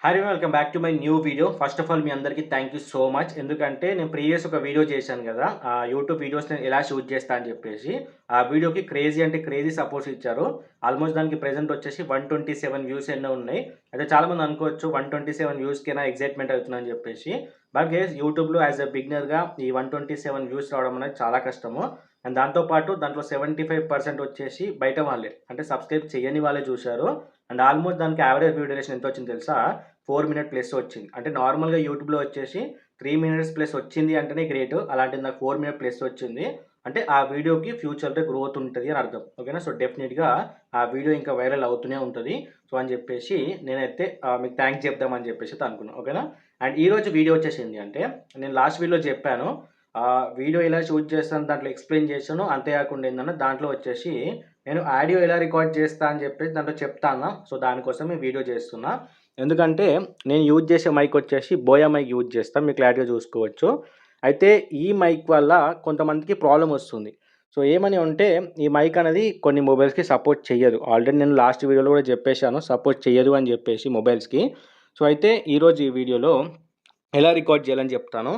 Hi welcome back to my new video. First of all మీ అందరికీ thank you so much. ఎందుకంటే నేను previous ఒక వీడియో చేశాను కదా, ఆ యూట్యూబ్ వీడియోస్ నేను ఎలా షూట్ చేస్తా అని చెప్పేసి. ఆ వీడియోకి క్రేజీ అంటే క్రేజీ సపోర్ట్స్ ఇచ్చారు. ఆల్మోస్ట్ దానికి ప్రెజెంట్ వచ్చేసి 127 వ్యూస్ ఎన్నో ఉన్నాయి. అయితే చాలామంది అనుకోవచ్చు 127 వ్యూస్కైనా ఎగ్జైట్మెంట్ అవుతుందని చెప్పేసి. బట్ గైస్, యూట్యూబ్లో యాజ్ ఎ బిగినర్గా ఈ 127 వ్యూస్ రావడం అనేది చాలా కష్టము. అండ్ దాంతోపాటు దాంట్లో 75% వచ్చేసి బయట వాళ్ళే, అంటే సబ్స్క్రైబ్ చేయని వాళ్ళే చూశారు. అండ్ ఆల్మోస్ట్ దానికి యావరేజ్ వ్యూ డ్యూరేషన్ ఎంత వచ్చింది తెలుసా? 4 మినిట్ ప్లస్ వచ్చింది. అంటే నార్మల్‌గా యూట్యూబ్‌లో వచ్చేసి 3 మినిట్స్ ప్లస్ వచ్చింది అంటేనే గ్రేట్. అలాంటిది నాకు 4 మినిట్ ప్లస్ వచ్చింది. అంటే ఆ వీడియోకి ఫ్యూచర్‌లో గ్రోత్ ఉంటది అని అర్థం. ఓకేనా? సో, డెఫినిట్‌గా ఆ వీడియో ఇంకా వైరల్ అవుతూనే ఉంటది. సో, అని చెప్పేసి నేనైతే మీకు థాంక్స్ చెప్దామని చెప్పేసి అయితే అనుకున్నా. ఓకేనా? అండ్ ఈరోజు వీడియో వచ్చేసి ఏంది అంటే, నేను లాస్ట్ వీడియోలో చెప్పాను. వీడియో ఎలా షూట్ చేస్తాను దాంట్లో ఎక్స్‌ప్లెయిన్ చేశాను. అంతే కాకుండా ఏందంటే దాంట్లో వచ్చేసి నేను ఆడియో ఎలా రికార్డ్ చేస్తా అని చెప్పేసి దాంట్లో చెప్తా అన్నా. సో, దానికోసం ఈ వీడియో చేస్తున్నా. ఎందుకంటే నేను యూజ్ చేసే మైక్ వచ్చేసి బోయా మైక్ యూజ్ చేస్తా. మీరు క్లారిటీగా చూసుకోవచ్చు. అయితే ఈ మైక్ వల్ల కొంతమందికి ప్రాబ్లమ్ వస్తుంది. సో, ఏమని అంటే ఈ మైక్ అనేది కొన్ని మొబైల్స్‌కి సపోర్ట్ చెయ్యదు. ఆల్రెడీ నేను లాస్ట్ వీడియోలో కూడా చెప్పేసాను సపోర్ట్ చెయ్యదు అని చెప్పేసి మొబైల్స్‌కి. సో, అయితే ఈరోజు ఈ వీడియోలో ఎలా రికార్డ్ చేయాలని చెప్తాను.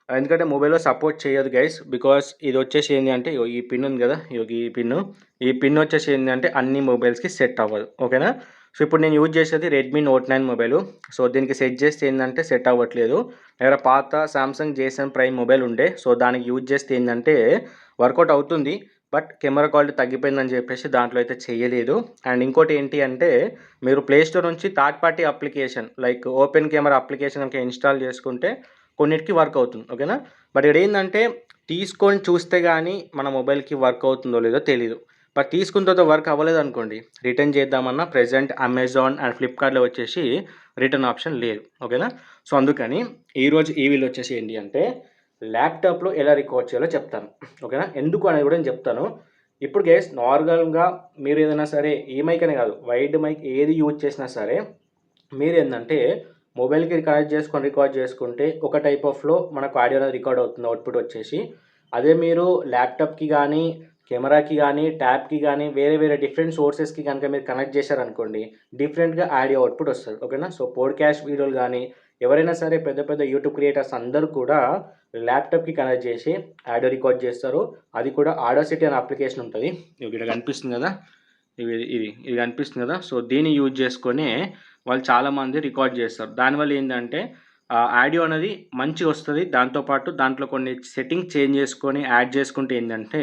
ఎందుకంటే మొబైల్‌లో సపోర్ట్ చేయదు గైస్. బికాజ్ ఇది వచ్చేసి ఏంది అంటే ఇగో ఈ పిన్ ఉంది కదా! ఇగో ఈ పిన్ను. ఈ పిన్ వచ్చేసి ఏందంటే అన్ని మొబైల్స్‌కి సెట్ అవ్వదు. ఓకేనా? సో, ఇప్పుడు నేను యూజ్ చేసేది రెడ్మీ నోట్ 9 మొబైలు. సో, దీనికి సెట్ చేస్తే ఏందంటే సెట్ అవ్వట్లేదు. నా దగ్గర పాత సామ్‌సంగ్ జే7 ప్రైమ్ మొబైల్ ఉండే. సో, దానికి యూజ్ చేస్తే ఏందంటే వర్కౌట్ అవుతుంది. బట్ కెమెరా క్వాలిటీ తగ్గిపోయిందని చెప్పేసి దాంట్లో అయితే చేయలేదు. అండ్ ఇంకోటి ఏంటి అంటే మీరు ప్లే స్టోర్ నుంచి third party application like open camera application గనుక ఇన్‌స్టాల్ చేసుకుంటే కొన్నిటికి వర్క్ అవుతుంది. ఓకేనా? బట్ ఇక్కడేందంటే తీసుకొని చూస్తే గానీ మన మొబైల్‌కి వర్క్ అవుతుందో లేదో తెలీదు. బట్ తీసుకున్న తర్వాత వర్క్ అవ్వలేదనుకోండి, రిటర్న్ చేద్దామన్నా ప్రెజెంట్ అమెజాన్ అండ్ ఫ్లిప్‌కార్ట్‌లో వచ్చేసి రిటర్న్ ఆప్షన్ లేదు. ఓకేనా? సో, అందుకని ఈరోజు ఈ వీడియో వచ్చేసి ఏంటి అంటే ల్యాప్‌టాప్‌లో ఎలా రికార్డ్ చేయాలో చెప్తాను. ఓకేనా? ఎందుకు అనేది కూడా నేను చెప్తాను. ఇప్పుడు గైస్, నార్మల్‌గా మీరేదైనా సరే ఈ మైక్ అనే కాదు, వైడ్ మైక్ ఏది యూజ్ చేసినా సరే మీరేందంటే మొబైల్‌కి కనెక్ట్ చేసుకొని రికార్డ్ చేసుకుంటే ఒక టైప్ ఆఫ్‌లో మనకు ఆడియో అనేది రికార్డ్ అవుతుంది అవుట్‌పుట్ వచ్చేసి. అదే మీరు ల్యాప్‌టాప్‌కి గానీ, కెమెరాకి గానీ, ట్యాబ్‌కి గానీ వేరే వేరే డిఫరెంట్ సోర్సెస్‌కి గనుక మీరు కనెక్ట్ చేశారనుకోండి, డిఫరెంట్‌గా ఆడియో అవుట్‌పుట్ వస్తది. ఓకేనా? సో, పోడ్‌కాస్ట్ వీడియోలు గానీ, ఎవరైనా సరే పెద్ద పెద్ద యూట్యూబ్ క్రియేటర్స్ అందరూ కూడా ల్యాప్‌టాప్‌కి కనెక్ట్ చేసి ఆడియో రికార్డ్ చేస్తారు. అది కూడా ఆడాసిటీ అనే అప్లికేషన్ ఉంటది. ఇక్కడ కనిపిస్తుంది కదా! ఇది కనిపిస్తుంది కదా! సో, దీన్ని యూజ్ చేసుకొనే వాళ్ళు చాలామంది రికార్డ్ చేస్తారు. దానివల్ల ఏందంటే ఆడియో అనేది మంచిగొస్తది. దాంతో పాటు దాంట్లో కొన్ని సెట్టింగ్స్ చేంజ్ చేసుకొని యాడ్ చేసుకుంటే ఏందంటే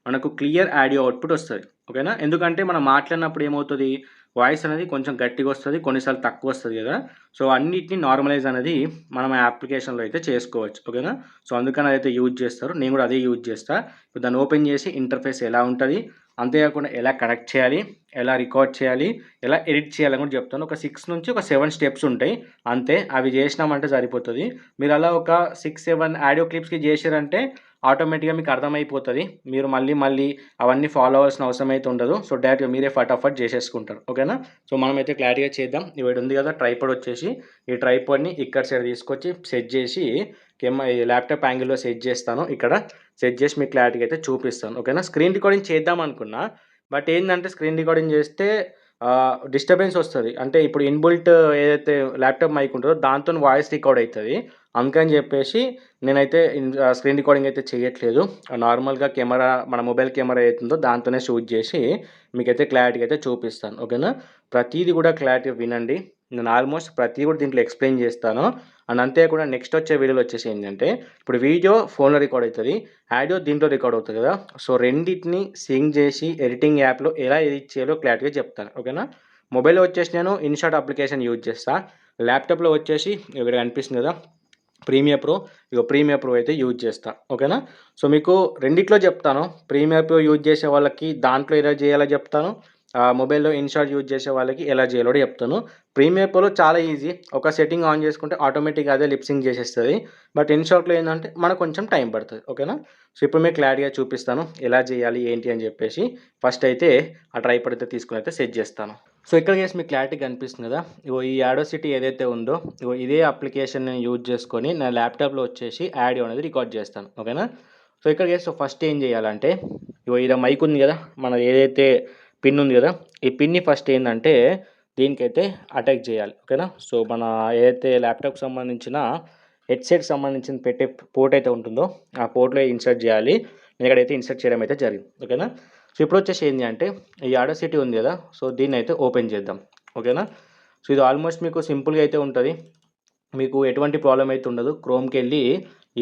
మనకు క్లియర్ ఆడియో అవుట్‌పుట్ వస్తది. ఓకేనా? ఎందుకంటే మనం మాట్లాడినప్పుడు ఏమవుతది, వాయిస్ అనేది కొంచెం గట్టిగొస్తది. కొన్నిసార్లు తక్కువొస్తది గదా! సో, అన్నిటిని నార్మలైజ్ అనేది మనం ఆ అప్లికేషన్‌లో అయితే చేసుకోవచ్చు. ఓకేనా? సో, అందుకని అదైతే యూజ్ చేస్తారు. నేను కూడా అదే యూజ్ చేస్తా. ఇప్పుడు దాన్ని ఓపెన్ చేసి ఇంటర్ఫేస్ ఎలా ఉంటది, అంతేకాకుండా ఎలా కనెక్ట్ చేయాలి, ఎలా రికార్డ్ చేయాలి, ఎలా ఎడిట్ చేయాలని కూడా చెప్తాను. ఒక 6 నుంచి ఒక 7 స్టెప్స్ ఉంటాయి. అంతే. అవి చేసినామంటే సరిపోతది. మీరు అలా ఒక 6, 7 ఆడియో క్లిప్స్‌కి చేసిర్రంటే ఆటోమేటిక్‌గా మీకు అర్థమైపోతది. మీరు మళ్ళీ మళ్ళీ అవన్నీ ఫాలో అవ్వాల్సిన అవసరం అయితే ఉండదు. సో, డైరెక్ట్‌గా మీరే ఫటాఫట్ చేసేసుకుంటారు. ఓకేనా? సో, మనమైతే క్లారిటీగా చేద్దాం. ఇవిడ ఉంది కదా ట్రైపాడ్ వచ్చేసి, ఈ ట్రైపాడ్‌ని ఇక్కడ సైడ్ తీసుకొచ్చి సెట్ చేసి ఈ ల్యాప్‌టాప్ యాంగిల్‌లో సెట్ చేస్తాను. ఇక్కడ సెట్ చేసి మీకు క్లారిటీగా అయితే చూపిస్తాను. ఓకేనా? స్క్రీన్ రికార్డింగ్ చేద్దాం అనుకున్నా. బట్ ఏందంటే స్క్రీన్ రికార్డింగ్ చేస్తే డిస్టర్బెన్స్ వస్తది. అంటే ఇప్పుడు ఇన్‌బిల్ట్ ఏదైతే ల్యాప్‌టాప్ మైక్ ఉంటదో దాంతోని వాయిస్ రికార్డ్ అయితది. అందుకని చెప్పేసి నేనైతే స్క్రీన్ రికార్డింగ్ అయితే చేయట్లేదు. నార్మల్‌గా కెమెరా మన మొబైల్ కెమెరా ఏతుందో దాంతోనే షూట్ చేసి మీకైతే క్లారిటీగా అయితే చూపిస్తాను. ఓకేనా? ప్రతీది కూడా క్లారిటీగా వినండి. నేను ఆల్మోస్ట్ ప్రతీది కూడా దీంట్లో ఎక్స్‌ప్లెయిన్ చేస్తాను. అండ్ అంతేకాకుండా నెక్స్ట్ వచ్చే వీడియోలో వచ్చేసి ఏంటంటే ఇప్పుడు వీడియో ఫోన్‌లో రికార్డ్ అయితది. ఆడియో దీంట్లో రికార్డ్ అవుతది కదా! సో, రెండిటిని సింక్ చేసి ఎడిటింగ్ యాప్‌లో ఎలా ఎడిట్ చేయాలో క్లారిటీగా చెప్తాను. ఓకేనా? మొబైల్‌లో వచ్చేసి నేను ఇన్‌షాట్ అప్లికేషన్ యూజ్ చేస్తా. ల్యాప్‌టాప్‌లో వచ్చేసి ఇక్కడ కనిపిస్తుంది కదా! Premiere Pro. ఇగో ప్రీమియర్ ప్రో అయితే యూజ్ చేస్తా. ఓకేనా? సో, మీకు రెండిట్లో చెప్తాను. ప్రీమియర్ ప్రో యూజ్ చేసే వాళ్ళకి దాంట్లో ఎలా చేయాలో చెప్తాను. మొబైల్‌లో ఇన్‌షాట్ యూజ్ చేసే వాళ్ళకి ఎలా చేయాలో కూడా చెప్తాను. ప్రీమియర్ ప్రోలో చాలా ఈజీ. ఒక సెట్టింగ్ ఆన్ చేసుకుంటే ఆటోమేటిక్‌గా అదే లిప్ సింక్ చేసేస్తది. బట్ ఇన్‌షాట్‌లో ఏందంటే మనకు కొంచెం టైం పడతది. ఓకేనా? సో, ఇప్పుడు మీకు క్లారిటీగా చూపిస్తాను. ఎలా చేయాలి, ఏంటి అని చెప్పేసి. ఫస్ట్ అయితే ఆ ట్రైపాడ్ అయితే తీసుకొని అయితే సెట్ చేస్తాను. సో, ఇక్కడ గైస్ మీకు క్లారిటీ కనిపిస్తుంది కదా! ఇగో ఈ యాడోసిటీ ఏదైతే ఉందో, ఇగో ఇదే అప్లికేషన్ నేను యూజ్ చేసుకొని నా ల్యాప్‌టాప్‌లో వచ్చేసి ఆడియో అనేది రికార్డ్ చేస్తాను. ఓకేనా? సో, ఇక్కడ గైస్ ఫస్ట్ ఏం చేయాలంటే, ఇగో ఈడ మైక్ ఉంది కదా! మనది ఏదైతే పిన్ ఉంది కదా! ఈ పిన్‌ని ఫస్ట్ ఏందంటే దీనికైతే అటాక్ చేయాలి. ఓకేనా. సో మన ఏదైతే ల్యాప్టాప్కి సంబంధించిన హెడ్సెట్కి సంబంధించిన పెట్టే పోర్ట్ అయితే ఉంటుందో ఆ పోర్ట్లో ఇన్సర్ట్ చేయాలి. నేను ఇక్కడైతే ఇన్సర్ట్ చేయడం అయితే జరిగింది. ఓకేనా. సో ఇప్పుడు వచ్చేసి ఏంటి అంటే ఈ ఆడాసిటీ ఉంది కదా, సో దీన్ని అయితే ఓపెన్ చేద్దాం. ఓకేనా. సో ఇది ఆల్మోస్ట్ మీకు సింపుల్గా అయితే ఉంటుంది, మీకు ఎటువంటి ప్రాబ్లం అయితే ఉండదు. క్రోమ్కి వెళ్ళి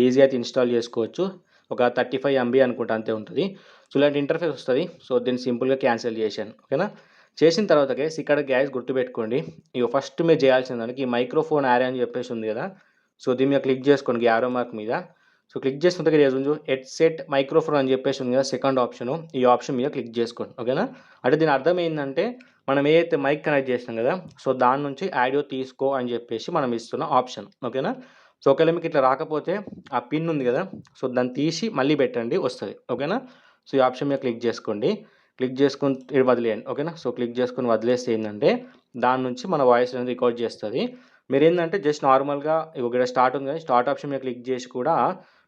ఈజీగా అయితే ఇన్స్టాల్ చేసుకోవచ్చు. ఒక 35 MB అనుకుంటా అంతే ఉంటుంది. సో ఇలాంటి ఇంటర్ఫేస్ వస్తుంది. సో దీన్ని సింపుల్గా క్యాన్సిల్ చేశాను. ఓకేనా. చేసిన తర్వాత గైస్ ఇక్కడ గుర్తుపెట్టుకోండి, ఇక ఫస్ట్ మీరు చేయాల్సిన దానికి ఈ మైక్రోఫోన్ యారే అని చెప్పేసి ఉంది కదా, సో దీని మీద క్లిక్ చేసుకోండి యారో మార్క్ మీద. సో క్లిక్ చేసుకుంటే హెడ్సెట్ మైక్రోఫోన్ అని చెప్పేసి ఉంది కదా సెకండ్ ఆప్షన్, ఈ ఆప్షన్ మీద క్లిక్ చేసుకోండి. ఓకేనా. అంటే దీని అర్థం ఏంటంటే మనం ఏదైతే మైక్ కనెక్ట్ చేసినాం కదా, సో దాని నుంచి ఆడియో తీసుకో అని చెప్పేసి మనం ఇస్తున్న ఆప్షన్. ఓకేనా. సో ఒకవేళ మీకు ఇట్లా రాకపోతే ఆ పిన్ ఉంది కదా, సో దాన్ని తీసి మళ్ళీ పెట్టండి, వస్తుంది. ఓకేనా. సో ఈ ఆప్షన్ మీద క్లిక్ చేసుకోండి. క్లిక్ చేసుకుని వదిలేయండి. ఓకేనా. సో క్లిక్ చేసుకుని వదిలేస్తే ఏంటంటే దాని నుంచి మన వాయిస్ అనేది రికార్డ్ చేస్తుంది. మీరు ఏంటంటే జస్ట్ నార్మల్గా ఇక్కడ స్టార్ట్ ఉంది కదా, స్టార్ట్ ఆప్షన్ మీద క్లిక్ చేసి కూడా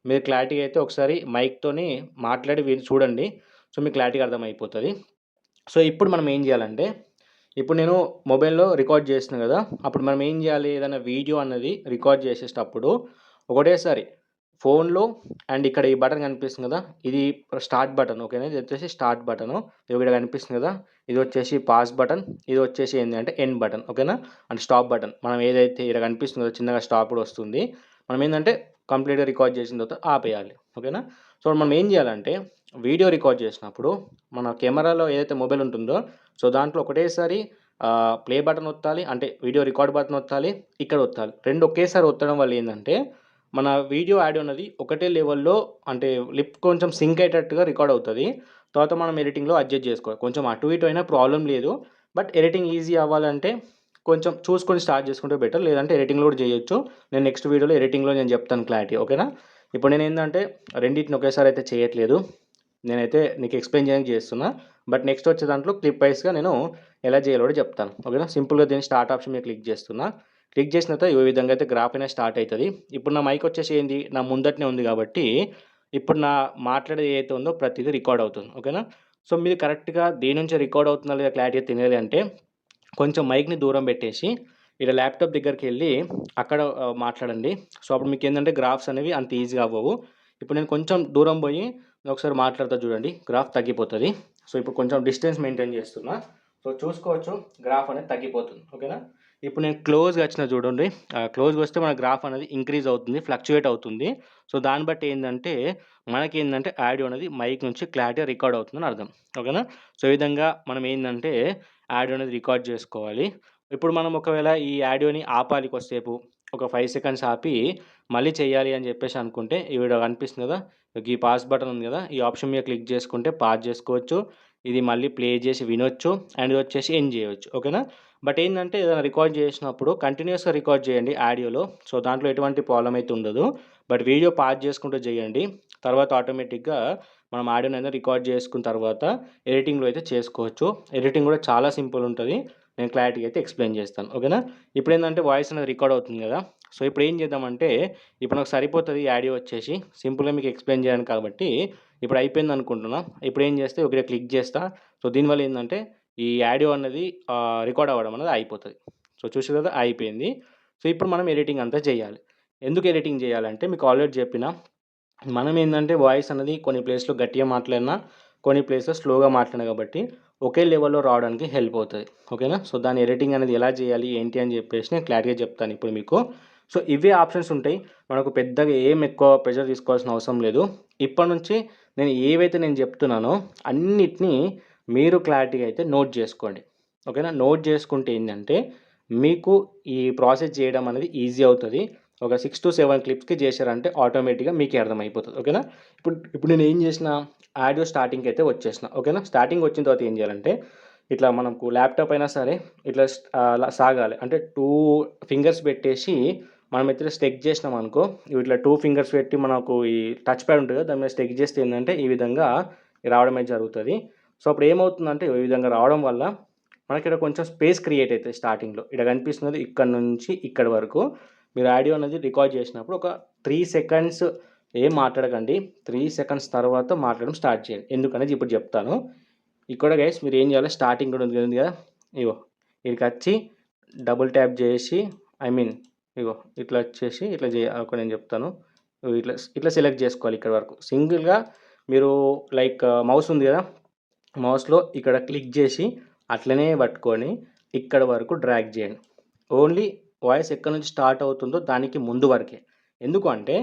మీరు క్లారిటీగా అయితే ఒకసారి మైక్తోని మాట్లాడి చూడండి. సో మీకు క్లారిటీగా అర్థమైపోతుంది. సో ఇప్పుడు మనం ఏం చేయాలంటే, ఇప్పుడు నేను మొబైల్లో రికార్డ్ చేసిన కదా, అప్పుడు మనం ఏం చేయాలి, ఏదైనా వీడియో అన్నది రికార్డ్ చేసేటప్పుడు ఒకటేసారి ఫోన్లో అండ్ ఇక్కడ ఈ బటన్ కనిపిస్తుంది కదా, ఇది స్టార్ట్ బటన్. ఓకేనా. ఇది వచ్చేసి స్టార్ట్ బటను, ఇది ఇక్కడ కనిపిస్తుంది కదా, ఇది వచ్చేసి పాస్ బటన్, ఇది వచ్చేసి ఏంటి అంటే ఎండ్ బటన్. ఓకేనా. అంటే స్టాప్ బటన్. మనం ఏదైతే ఇక్కడ కనిపిస్తుందో చిన్నగా స్టాప్ కూడా వస్తుంది. మనం ఏంటంటే కంప్లీట్గా రికార్డ్ చేసిన తర్వాత ఆపేయాలి. ఓకేనా. సో మనం ఏం చేయాలంటే వీడియో రికార్డ్ చేసినప్పుడు మన కెమెరాలో ఏదైతే మొబైల్ ఉంటుందో, సో దాంట్లో ఒకటేసారి ప్లే బటన్ ఒత్తాలి, అంటే వీడియో రికార్డ్ బటన్ ఒత్తాలి, ఇక్కడ ఒత్తాలి. రెండు ఒకేసారి ఒత్తడం వల్ల ఏంటంటే మన వీడియో ఆడియో అనేది ఒకటే లెవెల్లో, అంటే లిప్ కొంచెం సింక్ అయ్యేటట్టుగా రికార్డ్ అవుతుంది. తర్వాత మనం ఎడిటింగ్లో అడ్జస్ట్ చేసుకోవాలి. కొంచెం అటు ఇటు అయినా ప్రాబ్లం లేదు, బట్ ఎడిటింగ్ ఈజీ అవ్వాలంటే కొంచెం చూసుకొని స్టార్ట్ చేసుకుంటే బెటర్, లేదంటే ఎడిటింగ్లో కూడా చేయొచ్చు. నేను నెక్స్ట్ వీడియోలో ఎడిటింగ్లో నేను చెప్తాను క్లారిటీ. ఓకేనా. ఇప్పుడు నేను ఏంటంటే రెండింటిని ఒకేసారి అయితే చేయట్లేదు, నేనైతే నీకు ఎక్స్ప్లెయిన్ చేయడానికి చేస్తున్నా. బట్ నెక్స్ట్ వచ్చే దాంట్లో క్లిప్ వైస్గా నేను ఎలా చేయాలో కూడా చెప్తాను. ఓకేనా. సింపుల్గా దీన్ని స్టార్ట్ ఆప్షన్ మీద క్లిక్ చేస్తున్నా. క్లిక్ చేసిన తర్వాత ఈ విధంగా అయితే గ్రాఫ్ అయినా స్టార్ట్ అవుతుంది. ఇప్పుడు నా మైక్ వచ్చేసి ఏంది, నా ముందటనే ఉంది కాబట్టి ఇప్పుడు నా మాట్లాడేది ఏదైతే ఉందో ప్రతిదీ రికార్డ్ అవుతుంది. ఓకేనా. సో మీరు కరెక్ట్గా దేని నుంచి రికార్డ్ అవుతుందా లేదా క్లారిటీగా తెలియాలి అంటే కొంచెం మైక్ని దూరం పెట్టేసి ఇక్కడ ల్యాప్టాప్ దగ్గరికి వెళ్ళి అక్కడ మాట్లాడండి. సో అప్పుడు మీకు ఏంటంటే గ్రాఫ్స్ అనేవి అంత ఈజీగా అవ్వవు. ఇప్పుడు నేను కొంచెం దూరం పోయి ఒకసారి మాట్లాడుతా చూడండి, గ్రాఫ్ తగ్గిపోతుంది. సో ఇప్పుడు కొంచెం డిస్టెన్స్ మెయింటైన్ చేస్తున్నా, సో చూసుకోవచ్చు గ్రాఫ్ అనేది తగ్గిపోతుంది. ఓకేనా. ఇప్పుడు నేను క్లోజ్గా వచ్చిన చూడండి, క్లోజ్గా వస్తే మన గ్రాఫ్ అనేది ఇంక్రీజ్ అవుతుంది, ఫ్లక్చుయేట్ అవుతుంది. సో దాన్ని బట్టి ఏంటంటే మనకి ఏంటంటే ఆడియో అనేది మైక్ నుంచి క్లారిటీగా రికార్డ్ అవుతుందని అర్థం. ఓకేనా. సో ఈ విధంగా మనం ఏంటంటే ఆడియో అనేది రికార్డ్ చేసుకోవాలి. ఇప్పుడు మనం ఒకవేళ ఈ ఆడియోని ఆపాలి కొద్దిసేపు, ఒక 5 సెకండ్స్ ఆపి మళ్ళీ చేయాలి అని చెప్పేసి అనుకుంటే ఇక్కడ కనిపిస్తుంది కదా, ఈ పాస్ బటన్ ఉంది కదా, ఈ ఆప్షన్ మీద క్లిక్ చేసుకుంటే పాజ్ చేసుకోవచ్చు, ఇది మళ్ళీ ప్లే చేసి వినొచ్చు, అండ్ ఇది వచ్చేసి ఎండ్ చేయవచ్చు. ఓకేనా. బట్ ఏంటంటే ఏదైనా రికార్డ్ చేసినప్పుడు కంటిన్యూస్గా రికార్డ్ చేయండి ఆడియోలో, సో దాంట్లో ఎటువంటి ప్రాబ్లం అయితే ఉండదు. బట్ వీడియో పాజ్ చేసుకుంటూ చేయండి, తర్వాత ఆటోమేటిక్గా మనం ఆడియోని అనేది రికార్డ్ చేసుకున్న తర్వాత ఎడిటింగ్లో అయితే చేసుకోవచ్చు. ఎడిటింగ్ కూడా చాలా సింపుల్ ఉంటుంది, నేను క్లారిటీగా అయితే ఎక్స్ప్లెయిన్ చేస్తాను. ఓకేనా. ఇప్పుడు ఏంటంటే వాయిస్ అనేది రికార్డ్ అవుతుంది కదా, సో ఇప్పుడు ఏం చేద్దామంటే ఇప్పుడు నాకు సరిపోతుంది ఈ ఆడియో వచ్చేసి సింపుల్గా మీకు ఎక్స్ప్లెయిన్ చేయడానికి కాబట్టి ఇప్పుడు అయిపోయింది అనుకుంటున్నా. ఇప్పుడు ఏం చేస్తే ఒకటే క్లిక్ చేస్తా. సో దీనివల్ల ఏంటంటే ఈ ఆడియో అన్నది రికార్డ్ అవ్వడం అనేది అయిపోతుంది. సో చూసారు కదా, అయిపోయింది. సో ఇప్పుడు మనం ఎడిటింగ్ అంతా చేయాలి. ఎందుకు ఎడిటింగ్ చేయాలంటే మీకు ఆల్రెడీ చెప్పిన, మనం ఏంటంటే వాయిస్ అనేది కొన్ని ప్లేస్లో గట్టిగా మాట్లాడినా కొన్ని ప్లేస్లో స్లోగా మాట్లాడినా కాబట్టి ఒకే లెవెల్లో రావడానికి హెల్ప్ అవుతుంది. ఓకేనా. సో దాని ఎడిటింగ్ అనేది ఎలా చేయాలి ఏంటి అని చెప్పేసి నేను క్లారిటీగా చెప్తాను ఇప్పుడు మీకు. సో ఇవే ఆప్షన్స్ ఉంటాయి, మనకు పెద్దగా ఏం ఎక్కువ ప్రెషర్ తీసుకోవాల్సిన అవసరం లేదు. ఇప్పటి నుంచి ఏవైతే నేను చెప్తున్నానో అన్నిటినీ మీరు క్లారిటీగా అయితే నోట్ చేసుకోండి. ఓకేనా. నోట్ చేసుకుంటే ఏంటంటే మీకు ఈ ప్రాసెస్ చేయడం అనేది ఈజీ అవుతుంది. ఒక 6 to 7 క్లిప్స్కి చేశారంటే ఆటోమేటిక్గా మీకే అర్థమైపోతుంది. ఓకేనా. ఇప్పుడు నేను ఏం చేసిన, ఆడియో స్టార్టింగ్కి అయితే వచ్చేసిన. ఓకేనా. స్టార్టింగ్ వచ్చిన తర్వాత ఏం చేయాలంటే ఇట్లా మనకు ల్యాప్టాప్ అయినా సరే ఇట్లా అలా సాగాలి, అంటే 2 ఫింగర్స్ పెట్టేసి మనం ఇట్లా స్టెక్ చేసినాం అనుకో, ఇట్లా 2 ఫింగర్స్ పెట్టి మనకు ఈ టచ్ ప్యాడ్ ఉంటుంది కదా, దాని మీద స్టెక్ చేస్తే ఏంటంటే ఈ విధంగా రావడమే జరుగుతుంది. సో అప్పుడు ఏమవుతుందంటే ఈ విధంగా రావడం వల్ల మనకి ఇక్కడ కొంచెం స్పేస్ క్రియేట్ అవుతుంది స్టార్టింగ్లో. ఇక్కడ కనిపిస్తున్నది ఇక్కడ నుంచి ఇక్కడ వరకు మీరు ఆడియో అనేది రికార్డ్ చేసినప్పుడు ఒక 3 సెకండ్స్ ఏం మాట్లాడకండి, 3 సెకండ్స్ తర్వాత మాట్లాడడం స్టార్ట్ చేయండి. ఎందుకనేది ఇప్పుడు చెప్తాను. ఇక్కడ గైస్ మీరు ఏం చేయాలి, స్టార్టింగ్ కూడా ఉంది కదా, ఇగో ఈడికొచ్చి డబుల్ ట్యాప్ చేసి ఐ మీన్ ఇగో ఇట్లా వచ్చేసి ఇట్లా ఒక నేను చెప్తాను. ఇట్లా ఇట్లా సెలెక్ట్ చేసుకోవాలి ఇక్కడ వరకు. సింగిల్‌గా మీరు లైక్ మౌస్ ఉంది కదా! మౌస్‌లో ఇక్కడ క్లిక్ చేసి అట్లనే పట్టుకొని ఇక్కడ వరకు డ్రాగ్ చేయండి. ఓన్లీ వాయిస్ ఎక్కడి నుంచి స్టార్ట్ అవుతుందో దానికి ముందు వరకే. ఎందుకు అంటే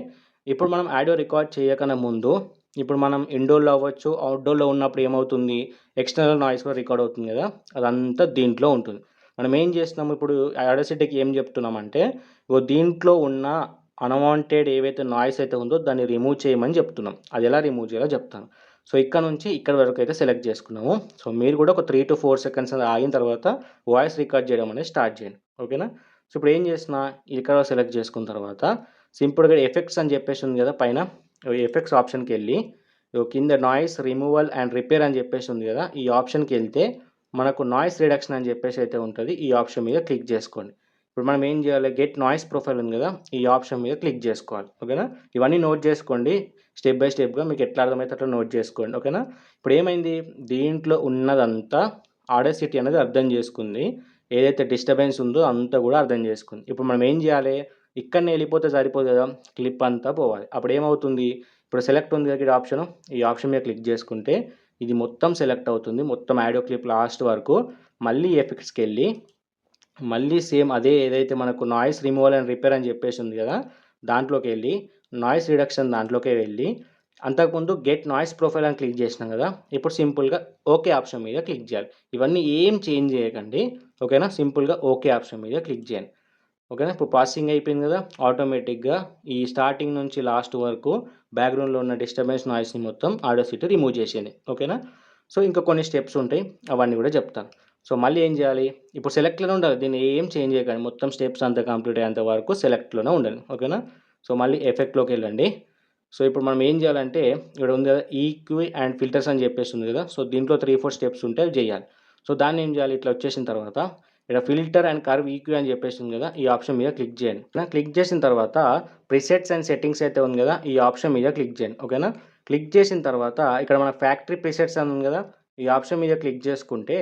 ఇప్పుడు మనం ఆడియో రికార్డ్ చేయకన్నా ముందు ఇప్పుడు మనం ఇండోర్‌లో అవ్వచ్చు, అవుట్‌డోర్‌లో ఉన్నప్పుడు ఏమవుతుంది ఎక్స్టర్నల్ నాయిస్ కూడా రికార్డ్ అవుతుంది కదా! అదంతా దీంట్లో ఉంటుంది. మనం ఏం చేస్తున్నాము ఇప్పుడు ఆడసిటీకి ఏం చెప్తున్నామంటే దీంట్లో ఉన్న అన్‌వాంటెడ్ ఏవైతే నాయిస్ అయితే ఉందో దాన్ని రిమూవ్ చేయమని చెప్తున్నాం. అది ఎలా రిమూవ్ చేయాలో చెప్తాను. సో, ఇక్కడ నుంచి ఇక్కడి వరకు అయితే సెలెక్ట్ చేసుకున్నాము. సో, మీరు కూడా ఒక 3-4 సెకండ్స్ ఆగిన తర్వాత వాయిస్ రికార్డ్ చేయడం అనేది స్టార్ట్ చేయండి. ఓకేనా? సో, ఇప్పుడు ఏం చేస్తున్నా ఇక్కడ సెలెక్ట్ చేసుకున్న తర్వాత సింపుల్‌గా ఎఫెక్ట్స్ అని చెప్పేసి ఉంది కదా పైన. ఎఫెక్ట్స్ ఆప్షన్‌కెళ్ళి కింద నాయిస్ రిమూవల్ అండ్ రిపేర్ అని చెప్పేసి ఉంది కదా! ఈ ఆప్షన్‌కెళ్తే మనకు నాయిస్ రిడక్షన్ అని చెప్పేసి అయితే ఉంటది. ఈ ఆప్షన్ మీద క్లిక్ చేసుకోండి. ఇప్పుడు మనం ఏం చేయాలి గెట్ నాయిస్ ప్రొఫైల్ ఉంది కదా! ఈ ఆప్షన్ మీద క్లిక్ చేసుకోవాలి. ఓకేనా? ఇవన్నీ నోట్ చేసుకోండి. స్టెప్ బై స్టెప్‌గా మీకు ఎట్లా అర్థమైతే అట్లా నోట్ చేసుకోండి. ఓకేనా? ఇప్పుడు ఏమైంది దీంట్లో ఉన్నదంతా ఆడసిటీ అనేది అర్థం చేసుకుంది. ఏదైతే డిస్టర్బెన్స్ ఉందో అంతా కూడా అర్థం చేసుకుంది. ఇప్పుడు మనం ఏం చేయాలి ఇక్కడనే వెళ్ళిపోతే సరిపోదు కదా! క్లిప్ అంతా పోవాలి. అప్పుడు ఏమవుతుంది ఇప్పుడు సెలెక్ట్ ఉంది కదా ఇక్కడ ఆప్షన్. ఈ ఆప్షన్ మీద క్లిక్ చేసుకుంటే ఇది మొత్తం సెలెక్ట్ అవుతుంది. మొత్తం ఆడియో క్లిప్ లాస్ట్ వరకు. మళ్ళీ ఎఫెక్ట్స్‌కెళ్ళి మళ్ళీ సేమ్ అదే ఏదైతే మనకు నాయిస్ రిమూవల్ అండ్ రిపేర్ అని చెప్పేసి ఉంది కదా! దాంట్లోకెళ్ళి నాయిస్ రిడక్షన్ దాంట్లోకే వెళ్ళి అంతకుముందు గెట్ నాయిస్ ప్రొఫైల్ అని క్లిక్ చేసినాం కదా! ఇప్పుడు సింపుల్‌గా ఓకే ఆప్షన్ మీద క్లిక్ చేయాలి. ఇవన్నీ ఏం చేంజ్ చేయకండి. ఓకేనా? సింపుల్‌గా ఓకే ఆప్షన్ మీద క్లిక్ చేయండి. ఓకేనా? ఇప్పుడు ప్రాసెసింగ్ అయిపోయింది కదా! ఆటోమేటిక్‌గా ఈ స్టార్టింగ్ నుంచి లాస్ట్ వరకు బ్యాక్‌గ్రౌండ్‌లో ఉన్న డిస్టర్బెన్స్ నాయిస్‌ని మొత్తం ఆడసిటీ రిమూవ్ చేసేయండి. ఓకేనా? సో, ఇంకా కొన్ని స్టెప్స్ ఉంటాయి. అవన్నీ కూడా చెప్తాను. సో, మళ్ళీ ఏం చేయాలి? ఇప్పుడు సెలెక్ట్‌లోనే ఉండాలి. దీన్ని ఏం చేంజ్ చేయకండి. మొత్తం స్టెప్స్ అంతా కంప్లీట్ అయ్యేంత వరకు సెలెక్ట్‌లోనే ఉండండి. ఓకేనా? సో, మళ్ళీ ఎఫెక్ట్‌లోకెళ్ళండి. సో, ఇప్పుడు మనం ఏం చేయాలంటే ఇక్కడ ఉంది కదా! ఈక్యూ అండ్ ఫిల్టర్స్ అని చెప్పేసి ఉంది కదా! సో, దీంట్లో 3-4 స్టెప్స్ ఉంటాయి. అవి చేయాలి. సో, దాన్ని ఏం చేయాలి? ఇట్లా వచ్చేసిన తర్వాత ఇక్కడ ఫిల్టర్ అండ్ కర్వ్ ఈక్యూ అని చెప్పేసి ఉంది కదా! ఈ ఆప్షన్ మీద క్లిక్ చేయండి. క్లిక్ చేసిన తర్వాత ప్రిసెట్స్ అండ్ సెట్టింగ్స్ అయితే ఉంది కదా! ఈ ఆప్షన్ మీద క్లిక్ చేయండి. ఓకేనా? క్లిక్ చేసిన తర్వాత ఇక్కడ మన ఫ్యాక్టరీ ప్రిసెట్స్ అని ఉంది కదా! ఈ ఆప్షన్ మీద క్లిక్ చేసుకుంటే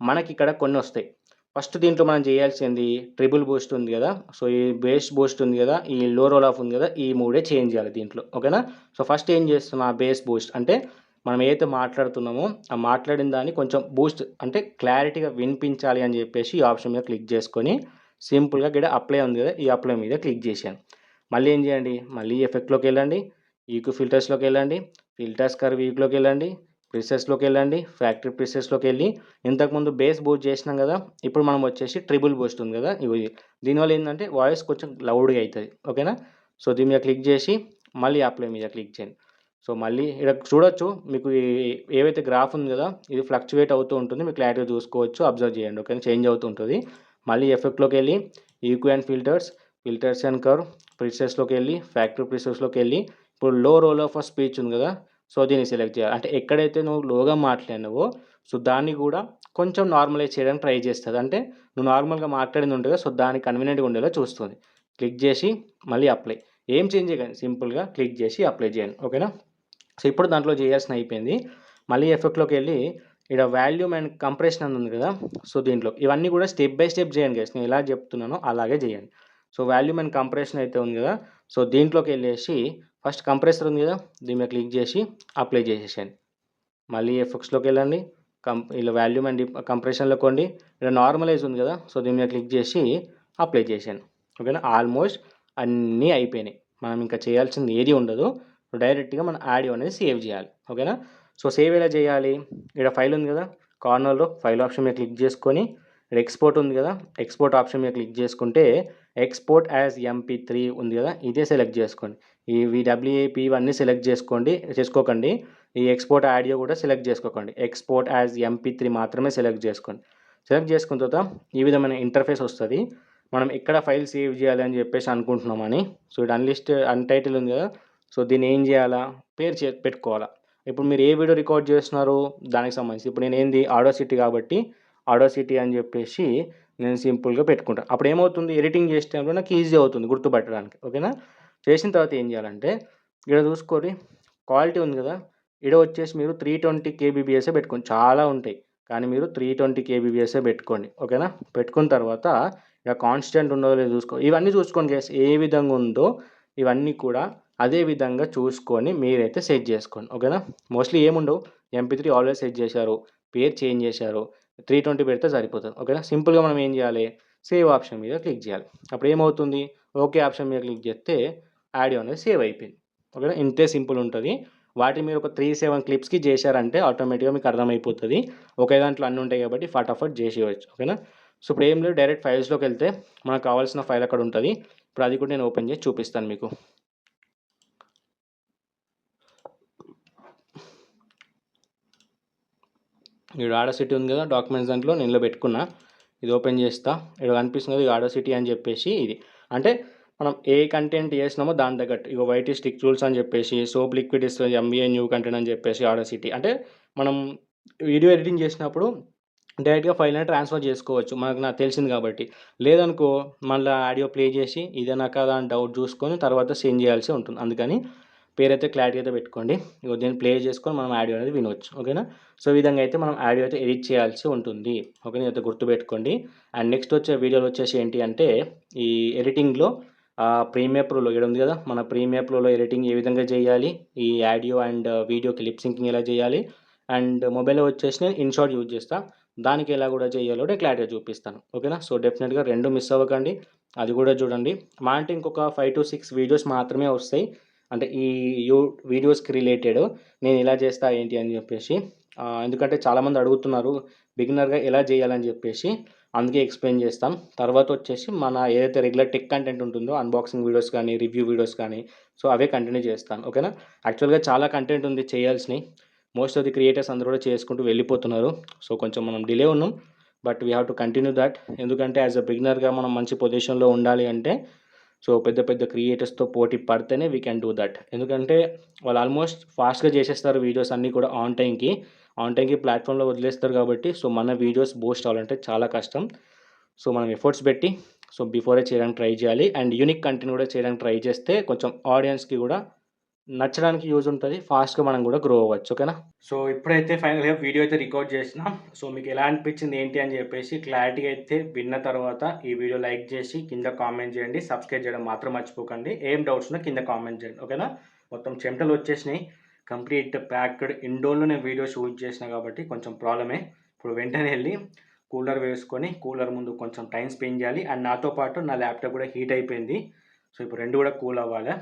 మనకిక్కడ కొన్నొస్తాయి. ఫస్ట్ దీంట్లో మనం చేయాల్సింది ట్రిపుల్ బూస్ట్ ఉంది కదా! సో, ఈ బేస్ బూస్ట్ ఉంది కదా! ఈ లో రోల్ ఆఫ్ ఉంది కదా! ఈ మూడే చేంజ్ చేయాలి దీంట్లో. ఓకేనా? సో, ఫస్ట్ ఏం చేస్తున్నా బేస్ బూస్ట్ అంటే మనం ఏదైతే మాట్లాడుతున్నామో ఆ మాట్లాడిన దాన్ని కొంచెం బూస్ట్ అంటే క్లారిటీగా వినిపించాలి అని చెప్పేసి ఈ ఆప్షన్ మీద క్లిక్ చేసుకొని సింపుల్‌గా ఇక్కడ అప్లై ఉంది కదా! ఈ అప్లై మీద క్లిక్ చేశాను. మళ్ళీ ఏం చేయండి? మళ్ళీ ఎఫెక్ట్‌లోకెళ్ళండి. ఈక్యూ ఫిల్టర్స్‌లోకెళ్ళండి. ఫిల్టర్స్ కర్వ్ ఈక్యూలోకెళ్ళండి. ప్రిసెస్‌లోకెళ్ళండి. ఫ్యాక్టరీ ప్రిసెస్‌లోకెళ్ళి ఇంతకుముందు బేస్ బూస్ట్ చేసినాం కదా! ఇప్పుడు మనం వచ్చేసి ట్రిపుల్ బూస్ట్ ఉంది కదా! ఇగో ఇది. దీనివల్ల ఏందంటే వాయిస్ కొంచెం లౌడ్‌గా అయితది. ఓకేనా? సో, దీని మీద క్లిక్ చేసి మళ్ళీ అప్లై మీద క్లిక్ చేయండి. సో, మళ్ళీ ఈడ చూడొచ్చు మీకు ఏవైతే గ్రాఫ్ ఉంది కదా! ఇది ఫ్లక్చుయేట్ అవుతూ ఉంటుంది. మీరు క్లారిటీగా చూసుకోవచ్చు. అబ్జర్వ్ చేయండి. ఓకేనా? చేంజ్ అవుతూ ఉంటది. మళ్ళీ ఎఫెక్ట్‌లోకెళ్ళి EQ and filters, filters and curve, ప్రిసెస్‌లోకెళ్ళి ఫ్యాక్టరీ ప్రిసెస్‌లోకెళ్ళి ఇప్పుడు లో రోల్ ఆఫ్ స్పీచ్ ఉంది కదా! సో, దీన్ని సెలెక్ట్ చేయాలి. అంటే ఎక్కడైతే నువ్వు లోగా మాట్లాడినావో సో, దాన్ని కూడా కొంచెం నార్మలైజ్ చేయడానికి ట్రై చేస్తది. అంటే నువ్వు నార్మల్‌గా మాట్లాడింది ఉంటది కదా! సో, దానికి కన్వీనియంట్‌గా ఉండేలా చూస్తుంది. క్లిక్ చేసి మళ్ళీ అప్లై. ఏం చేంజ్ చేయకండి. సింపుల్‌గా క్లిక్ చేసి అప్లై చేయండి. ఓకేనా? సో, ఇప్పుడు దాంట్లో చేయాల్సింది అయిపోయింది. మళ్ళీ ఎఫెక్ట్‌లోకెళ్ళి ఈడ వాల్యూమ్ అండ్ కంప్రెషన్ అని ఉంది కదా! సో, దీంట్లో ఇవన్నీ కూడా స్టెప్ బై స్టెప్ చేయండి గైస్. నేను ఎలా చెప్తున్నానో అలాగే చేయండి. సో, వాల్యూమ్ అండ్ కంప్రెషన్ అయితే ఉంది కదా! సో, దీంట్లోకెళ్ళేసి ఫస్ట్ కంప్రెసర్ ఉంది కదా! దీని మీద క్లిక్ చేసి అప్లై చేసేసేయండి. మళ్ళీ ఎఫెక్ట్స్‌లోకెళ్ళండి. ఇలా వాల్యూమ్ అండ్ కంప్రెషన్‌లో కొండి. ఇక్కడ నార్మలైజ్ ఉంది కదా! సో, దీని మీద క్లిక్ చేసి అప్లై చేశాను. ఓకేనా? ఆల్మోస్ట్ అన్నీ అయిపోయినాయి. మనం ఇంకా చేయాల్సింది ఏది ఉండదు. డైరెక్ట్‌గా మన ఆడియో అనేది సేవ్ చేయాలి. ఓకేనా? సో, సేవ్ ఎలా చేయాలి? ఇక్కడ ఫైల్ ఉంది కదా! కార్నర్‌లో ఫైల్ ఆప్షన్ మీద క్లిక్ చేసుకొని ఇక్కడ ఎక్స్‌పోర్ట్ ఉంది కదా! ఎక్స్‌పోర్ట్ ఆప్షన్ మీద క్లిక్ చేసుకుంటే ఎక్స్‌పోర్ట్ యాస్ ఎంపీ3 ఉంది కదా! ఇదే సెలెక్ట్ చేసుకోండి. ఈ డబ్ల్యూఏపీ ఇవన్నీ సెలెక్ట్ చేసుకోకండి. ఈ ఎక్స్‌పోర్ట్ ఆడియో కూడా సెలెక్ట్ చేసుకోకండి. ఎక్స్‌పోర్ట్ యాస్ ఎంపీ3 మాత్రమే సెలెక్ట్ చేసుకోండి. సెలెక్ట్ చేసుకున్న తర్వాత ఈ విధమైన ఇంటర్ఫేస్ వస్తది. మనం ఎక్కడ ఫైల్ సేవ్ చేయాలి అని చెప్పేసి అనుకుంటున్నామని. సో, ఇది అన్‌టైటిల్ ఉంది కదా! సో, దీన్ని ఏం చేయాలా? పేరు పెట్టుకోవాలా. ఇప్పుడు మీరు ఏ వీడియో రికార్డ్ చేస్తున్నారో దానికి సంబంధించి. ఇప్పుడు నేనేంది ఆడోసిటీ కాబట్టి ఆడోసిటీ అని చెప్పేసి నేను సింపుల్‌గా పెట్టుకుంటా. అప్పుడు ఏమవుతుంది ఎడిటింగ్ చేసే టైంలో నాకు ఈజీ అవుతుంది గుర్తుపట్టడానికి. ఓకేనా? చేసిన తర్వాత ఏం చేయాలంటే ఇక్కడ చూసుకోండి క్వాలిటీ ఉంది కదా! ఈడ వచ్చేసి మీరు 320 కేబీపీఎస్సే పెట్టుకోండి. చాలా ఉంటాయి. కానీ మీరు 320 కేబీపీఎస్ఏ పెట్టుకోండి. ఓకేనా? పెట్టుకున్న తర్వాత ఇక కాన్స్టెంట్ ఉందో లేదో చూసుకో. ఇవన్నీ చూసుకోండి గైస్. ఏ విధంగా ఉందో ఇవన్నీ కూడా అదే విధంగా చూసుకొని మీరైతే సెట్ చేసుకోండి. ఓకేనా? మోస్ట్‌లీ ఏముండవు. ఎంపీ3 ఆల్రెడీ సెట్ చేశారు. పేరు చేంజ్ చేశారు. 320 పెడితే సరిపోతుంది. ఓకేనా? సింపుల్‌గా మనం ఏం చేయాలి? సేవ్ ఆప్షన్ మీద క్లిక్ చేయాలి. అప్పుడు ఏమవుతుంది? ఓకే ఆప్షన్ మీద క్లిక్ చేస్తే ఆడియో అనేది సేవ్ అయిపోయింది. ఓకేనా? ఇంతే సింపుల్ ఉంటది. వాటిని మీరు ఒక 3, 7 క్లిప్స్‌కి చేశారంటే ఆటోమేటిక్‌గా మీకు అర్థమైపోతది. ఒకే దాంట్లో అన్నీ ఉంటాయి కాబట్టి ఫటాఫట్ చేసేయవచ్చు. ఓకేనా? సో ఇప్పుడు ఏం లేదు, డైరెక్ట్ ఫైల్స్‌లోకెళ్తే మనకు కావాల్సిన ఫైల్ అక్కడ ఉంటది. ఇప్పుడు అది కూడా నేను ఓపెన్ చేసి చూపిస్తాను మీకు. ఈడ ఆడాసిటీ ఉంది కదా, డాక్యుమెంట్స్ దాంట్లో నేను ఇందులో పెట్టుకున్నా. ఇది ఓపెన్ చేస్తా. ఇక్కడ కనిపిస్తుంది కదా ఆడాసిటీ అని చెప్పేసి ఇది. అంటే మనం ఏ కంటెంట్ చేసినామో దాని తగ్గట్టు. ఇగో వైట్ స్టిక్ టూల్స్ అని చెప్పేసి, సోప్ లిక్విడ్ ఇస్తుంది, ఎంబీఏ న్యూ కంటెంట్ అని చెప్పేసి ఆడాసిటీ. అంటే మనం వీడియో ఎడిటింగ్ చేసినప్పుడు డైరెక్ట్‌గా ఫైల్‌ని ట్రాన్స్‌ఫర్ చేసుకోవచ్చు. నాకు తెలిసింది కాబట్టి. లేదనుకో మళ్ళా ఆడియో ప్లే చేసి ఇదేనా కాదా అని డౌట్ చూసుకొని తర్వాత సెండ్ చేయాల్సి ఉంటుంది. అందుకని పేరైతే క్లారిటీ అయితే పెట్టుకోండి. ఇగో దీన్ని ప్లే చేసుకొని మనం ఆడియో అనేది వినొచ్చు. ఓకేనా? సో ఈ విధంగా అయితే మనం ఆడియో అయితే ఎడిట్ చేయాల్సి ఉంటుంది. ఓకేనా? ఇదైతే గుర్తుపెట్టుకోండి. అండ్ నెక్స్ట్ వచ్చే వీడియోలో వచ్చేసి ఏంటి అంటే ఈ ఎడిటింగ్‌లో ప్రీమియర్ ప్రోలో ఈడ ఉంది కదా! మన ప్రీమియర్ ప్రోలో ఎడిటింగ్ ఏ విధంగా చేయాలి? ఈ ఆడియో అండ్ వీడియోకి లిప్ సింకింగ్ ఎలా చేయాలి? అండ్ మొబైల్‌లో వచ్చేసి నేను ఇన్‌షాట్ యూజ్ చేస్తా. దానికి ఎలా కూడా చేయాలో నేను క్లారిటీగా చూపిస్తాను. ఓకేనా? సో డెఫినిట్‌గా 2 మిస్ అవ్వకండి. అది కూడా చూడండి. మహా అంటే ఇంకొక 5-6 వీడియోస్ మాత్రమే వస్తాయి. అంటే ఈ యూ వీడియోస్‌కి రిలేటెడ్ నేను ఇలా చేస్తా ఏంటి అని చెప్పేసి. ఎందుకంటే చాలామంది అడుగుతున్నారు బిగినర్‌గా ఎలా చేయాలని చెప్పేసి. అందుకే ఎక్స్‌ప్లెయిన్ చేస్తాం. తర్వాత వచ్చేసి మన ఏదైతే రెగ్యులర్ టెక్ కంటెంట్ ఉంటుందో అన్బాక్సింగ్ వీడియోస్ కానీ, రివ్యూ వీడియోస్ కానీ సో అవే కంటిన్యూ చేస్తాను. ఓకేనా? యాక్చువల్‌గా చాలా కంటెంట్ ఉంది చేయాల్సినయి. మోస్ట్ ఆఫ్ ది క్రియేటర్స్ అందరూ కూడా చేసుకుంటూ వెళ్ళిపోతున్నారు. సో కొంచెం మనం డిలే ఉన్నాం. But we have to continue that. ఎందుకంటే యాస్ ఎ బిగినర్‌గా మనం మంచి పొజిషన్‌లో ఉండాలి అంటే సో పెద్ద పెద్ద క్రియేటర్స్‌తో పోటీ పడితేనే వీ కెన్ డూ దట్. ఎందుకంటే వాళ్ళు ఆల్మోస్ట్ ఫాస్ట్‌గా చేసేస్తారు వీడియోస్ అన్నీ కూడా ఆన్ టైమ్‌కి ప్లాట్‌ఫామ్‌లో వదిలేస్తారు కాబట్టి సో మన వీడియోస్ బూస్ట్ అవ్వాలంటే చాలా కష్టం. సో మనం ఎఫర్ట్స్ పెట్టి సో బిఫోరే చేయడానికి ట్రై చేయాలి. అండ్ యూనిక్ కంటెంట్ కూడా చేయడానికి ట్రై చేస్తే కొంచెం ఆడియన్స్‌కి కూడా నచ్చడానికి యూజ్ ఉంటది. ఫాస్ట్‌గా మనం కూడా గ్రో అవ్వచ్చు. ఓకేనా? సో ఇప్పుడైతే ఫైనల్‌గా వీడియో అయితే రికార్డ్ చేసినా. సో మీకు ఎలా అనిపించింది ఏంటి అని చెప్పేసి క్లారిటీగా అయితే విన్న తర్వాత ఈ వీడియో లైక్ చేసి కింద కామెంట్ చేయండి. సబ్స్క్రైబ్ చేయడం మాత్రం మర్చిపోకండి. ఏం డౌట్స్ ఉన్నా కింద కామెంట్ చేయండి. ఓకేనా? మొత్తం చెమటలు వచ్చేసినాయి. కంప్లీట్ ప్యాక్డ్ ఇండోర్‌లో నేను వీడియో షూట్ చేసినా కాబట్టి కొంచెం ప్రాబ్లమే. ఇప్పుడు వెంటనే వెళ్ళి కూలర్ వేసుకొని కూలర్ ముందు కొంచెం టైం స్పెండ్ చేయాలి. అండ్ నాతో పాటు నా ల్యాప్‌టాప్ కూడా హీట్ అయిపోయింది. సో ఇప్పుడు 2 కూడా కూల్ అవ్వాలి.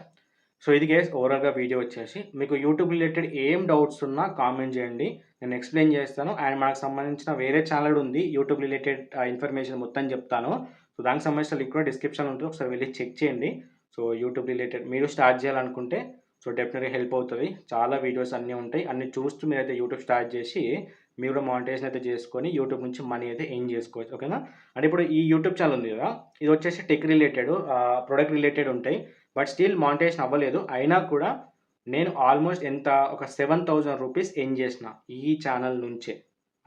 సో ఇది గైస్ ఓవరాల్‌గా వీడియో వచ్చేసి. మీకు యూట్యూబ్ రిలేటెడ్ ఏం డౌట్స్ ఉన్నా కామెంట్ చేయండి. నేను ఎక్స్‌ప్లెయిన్ చేస్తాను. అండ్ మనకు సంబంధించిన వేరే ఛానెల్ ఉంది. యూట్యూబ్ రిలేటెడ్ ఇన్ఫర్మేషన్ మొత్తం చెప్తాను. సో దానికి సంబంధించిన లింక్ కూడా డిస్క్రిప్షన్‌లో ఉంటుంది. ఒకసారి వెళ్లి చెక్ చేయండి. సో యూట్యూబ్ రిలేటెడ్ మీరు స్టార్ట్ చేయాలనుకుంటే సో డెఫినెట్‌గా హెల్ప్ అవుతది. చాలా వీడియోస్ అన్నీ ఉంటాయి. అన్నీ చూస్తూ మీరైతే యూట్యూబ్ స్టార్ట్ చేసి మీరు కూడా మానిటైజేషన్ అయితే చేసుకొని యూట్యూబ్ నుంచి మనీ అయితే ఎర్న్ చేసుకోవచ్చు. ఓకేనా? అంటే ఇప్పుడు ఈ యూట్యూబ్ ఛానెల్ ఉంది కదా! ఇది వచ్చేసి టెక్ రిలేటెడ్ ప్రొడక్ట్ రిలేటెడ్ ఉంటాయి. బట్ స్టిల్ మానిటైజేషన్ అవ్వలేదు. అయినా కూడా నేను ఆల్మోస్ట్ ఎంత ఒక 7,000 రూపీస్ ఎర్న్ చేసిన ఈ ఛానల్ నుంచే.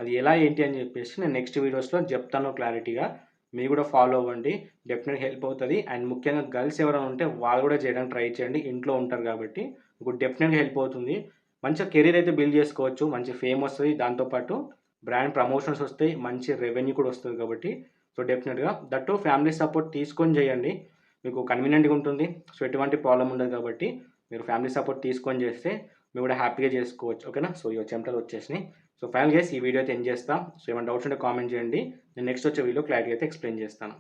అది ఎలా ఏంటి అని చెప్పేసి నేను నెక్స్ట్ వీడియోస్‌లో చెప్తాను క్లారిటీగా. మీరు కూడా ఫాలో అవ్వండి. డెఫినెట్‌గా హెల్ప్ అవుతది. అండ్ ముఖ్యంగా గర్ల్స్ ఎవరైనా ఉంటే వాళ్ళు కూడా చేయడానికి ట్రై చేయండి. ఇంట్లో ఉంటారు కాబట్టి మీకు డెఫినెట్‌గా హెల్ప్ అవుతుంది. మంచిగా కెరీర్ అయితే బిల్డ్ చేసుకోవచ్చు. మంచి ఫేమ్ వస్తది. దాంతో పాటు బ్రాండ్ ప్రమోషన్స్ వస్తాయి. మంచి రెవెన్యూ కూడా వస్తది కాబట్టి సో డెఫినెట్‌గా దట్ టూ ఫ్యామిలీ సపోర్ట్ తీసుకొని చేయండి. మీకు కన్వీనియంట్‌గా ఉంటుంది. సో ఎటువంటి ప్రాబ్లమ్ ఉండదు కాబట్టి మీరు ఫ్యామిలీ సపోర్ట్ తీసుకొని చేస్తే మీరు కూడా హ్యాపీగా చేసుకోవచ్చు. ఓకేనా? సో ఇగో చెమటలు వచ్చేసినాయి. సో ఫైనల్ గైస్ ఈ వీడియో అయితే ఎండ్ చేస్తా. సో ఏమైనా డౌట్స్ ఉంటే కామెంట్ చేయండి. నేను నెక్స్ట్ వచ్చే వీడియోలో క్లారిటీ అయితే ఎక్స్‌ప్లెయిన్ చేస్తాను.